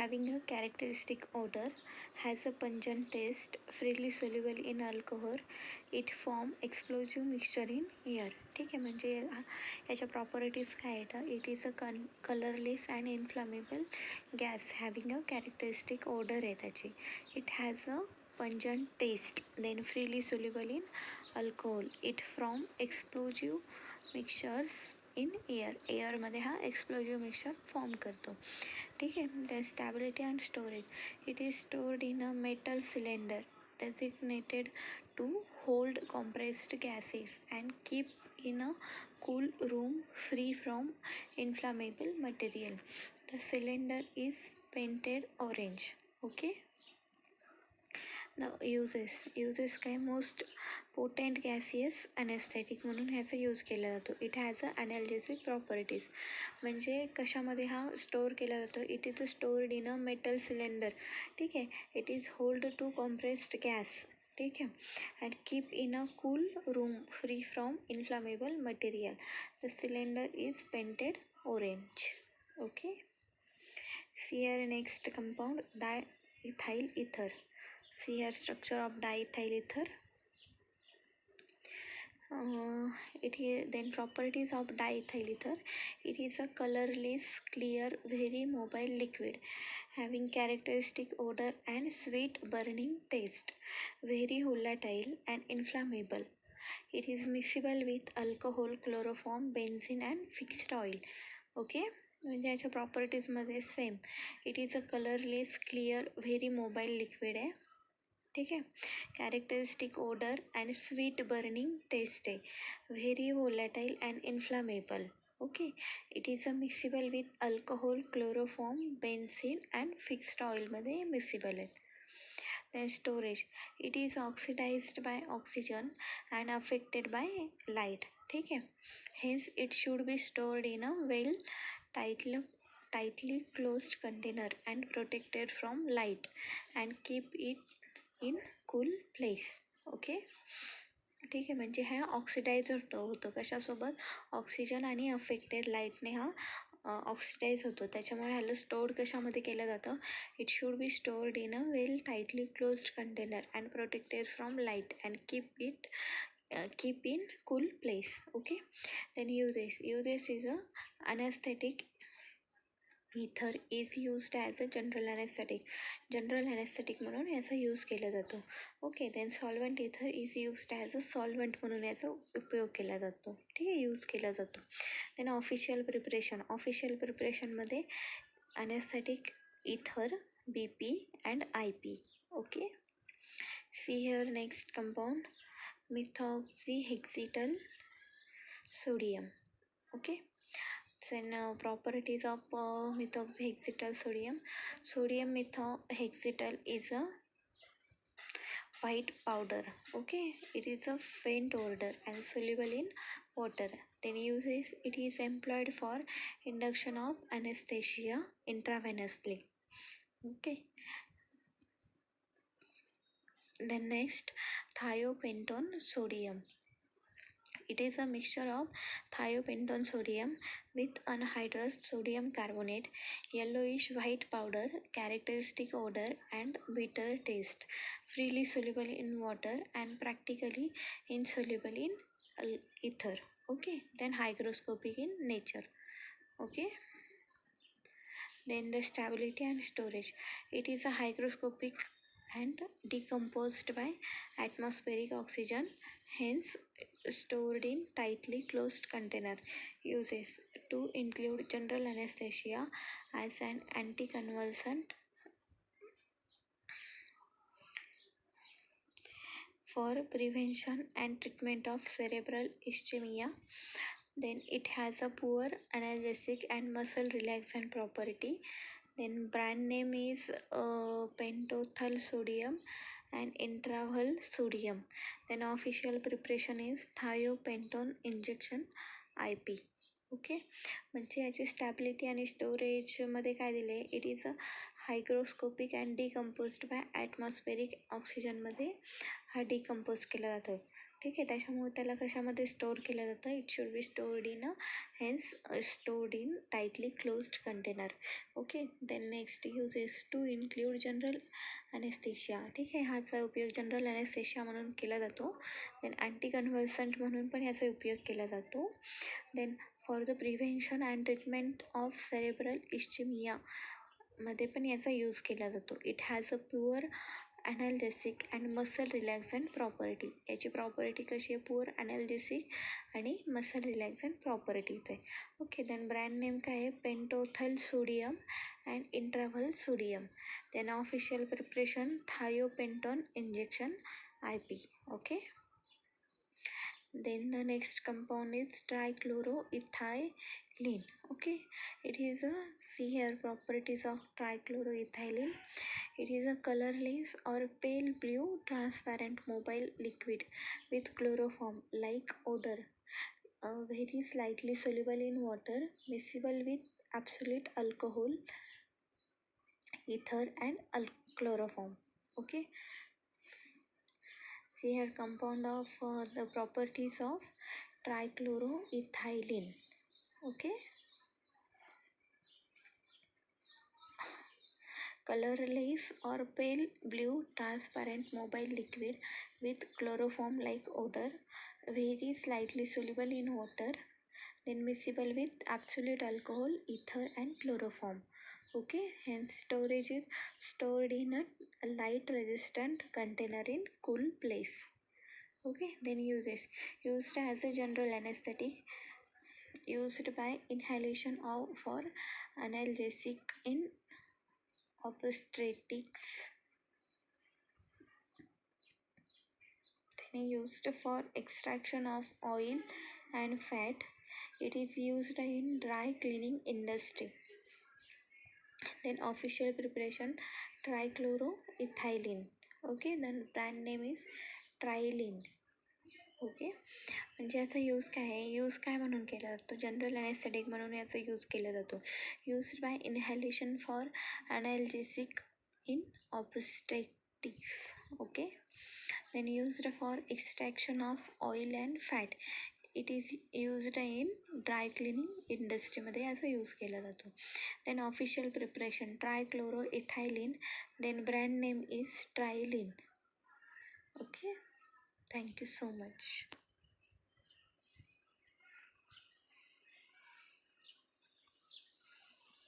having a characteristic odor, has a pungent taste, freely soluble in alcohol, it form explosive mixture in air. ठीक आहे, म्हणजे याच्या properties काय येतं. It is a colourless and inflammable gas having a characteristic odour आहे त्याची. It has a pungent taste, then freely soluble in alcohol, it from explosive mixtures in air. एअरमध्ये हा explosive mixture form करतो. ठीक आहे. The stability and storage, it is stored in a metal cylinder designated to hold compressed gases and keep in a cool room free from inflammable material. The cylinder is painted orange. Okay. The uses काय, most potent gaseous anaesthetic म्हणून ह्याचा use केला जातो. It has a analgesic properties, म्हणजे कशामध्ये हा store केला जातो. It is stored in a metal cylinder. ठीक आहे. It is hold to compressed gas. ठीक आहे. And keep in a cool room free from inflammable material. The cylinder is painted orange. Okay. See here next compound diethyl ether. See here structure of diethyl ether. Then properties of diethyl ether. It is a colorless, clear, very mobile liquid having characteristic odor and sweet burning taste. Very volatile and inflammable. It is miscible with alcohol, chloroform, benzene and fixed oil. Okay. म्हणजे याच्या प्रॉपर्टीजमध्ये सेम. It is a colourless, clear, very mobile liquid आहे. ठीक आहे. Characteristic odour and sweet burning taste आहे. Very volatile and inflammable. Okay. It is a miscible with alcohol, chloroform, benzene and fixed ऑइलमध्ये miscible आहेत. Then storage, it is oxidized by oxygen and affected by light. ठीक आहे. Hence it should be stored in a well tightly closed container and protected from light and keep it in cool place. Okay. ठीक आहे. म्हणजे हा oxidise होतो कशासोबत, oxygen आणि affected लाईटने हा oxidise होतो. त्याच्यामुळे ह्याला स्टोर्ड कशामध्ये केलं जातं. It should be stored in a well tightly closed container and protected from light and keep in cool place. Okay. Then uses is a anaesthetic. Ether is used as a general anaesthetic म्हणून याचा use केला जातो. Okay. Then solvent, ether is used as a solvent म्हणून याचा उपयोग केला जातो. ठीक आहे. यूज केला जातो. देन ऑफिशियल प्रिपरेशनमध्ये anaesthetic, ether, BP and IP. Okay. See here next compound methoxyhexetyl sodium. Okay. Then properties of methoxyhexetyl sodium. Sodium methoxyhexetyl is a white powder. Okay. It is a faint odor and soluble in water. Then uses, it is employed for induction of anesthesia intravenously. Okay. Then next, thiopentone sodium. It is a mixture of thiopentone sodium with anhydrous sodium carbonate, yellowish white powder, characteristic odor and bitter taste, freely soluble in water and practically insoluble in ether. Okay. Then hygroscopic in nature. Okay. Then the stability and storage. It is a hygroscopic and decomposed by atmospheric oxygen, hence stored in tightly closed container. Uses to include general anesthesia as an anticonvulsant, for prevention and treatment of cerebral ischemia. Then it has a poor analgesic and muscle relaxant property. Then brand name is pentothal sodium and intraval sodium. Then official preparation is thiopentone injection IP. Okay. म्हणजे याची stability आणि स्टोरेजमध्ये काय दिले आहे. It is a hygroscopic and decomposed by atmospheric ऑक्सिजनमध्ये हा decompose केला जातो. ठीक आहे. त्याच्यामुळे त्याला कशामध्ये स्टोअर केलं जातं, it should be stored in stored in tightly closed container. Okay. Then next use is to include general anaesthesia. ठीक आहे. ह्याचा उपयोग जनरल ॲनेस्थेशिया म्हणून केला जातो. देन अँटी कन्व्हल्संट म्हणून पण ह्याचा उपयोग केला जातो. Then for the prevention and treatment of cerebral ischaemia मध्ये पण याचा यूज केला जातो. It has a pure analgesic and muscle relaxant property. याची प्रॉपर्टी कशी आहे, प्युअर ॲनाल्जेसिक आणि मसल रिलॅक्संट प्रॉपर्टीज आहे. ओके. देन ब्रँड नेम काय आहे, Pentothal sodium and Intraval sodium. Then official preparation thiopentone injection IP. Okay. Then the next compound is trichloroethylene. Okay, it is a, see here properties of trichloroethylene. It is a colorless or pale blue transparent mobile liquid with chloroform like odor, very slightly soluble in water, miscible with absolute alcohol, ether and chloroform. Okay. See here compound of the properties of trichloroethylene. Okay. Colorless or pale blue transparent mobile liquid with chloroform like odor, very slightly soluble in water, then miscible with absolute alcohol, ether and chloroform. Okay. Hence storage is stored in a light resistant container in cool place. Okay. Then uses used as a general anesthetic, used by inhalation or for analgesic in obstetrics, then used for extraction of oil and fat. It is used in dry cleaning industry. Then official preparation trichloroethylene. Okay. Then brand name is Trilene. Okay. म्हणजे याचा use काय आहे, use काय म्हणून केला जातो, general anaesthetic म्हणून याचा यूज केला जातो. Used by inhalation for analgesic in obstetrics. Okay. Then used for extraction of oil and fat. It is used in dry cleaning इंडस्ट्रीमध्ये याचा यूज केला जातो. Then official preparation trichloroethylene. Then brand name is Trilene. Okay. Thank you so much.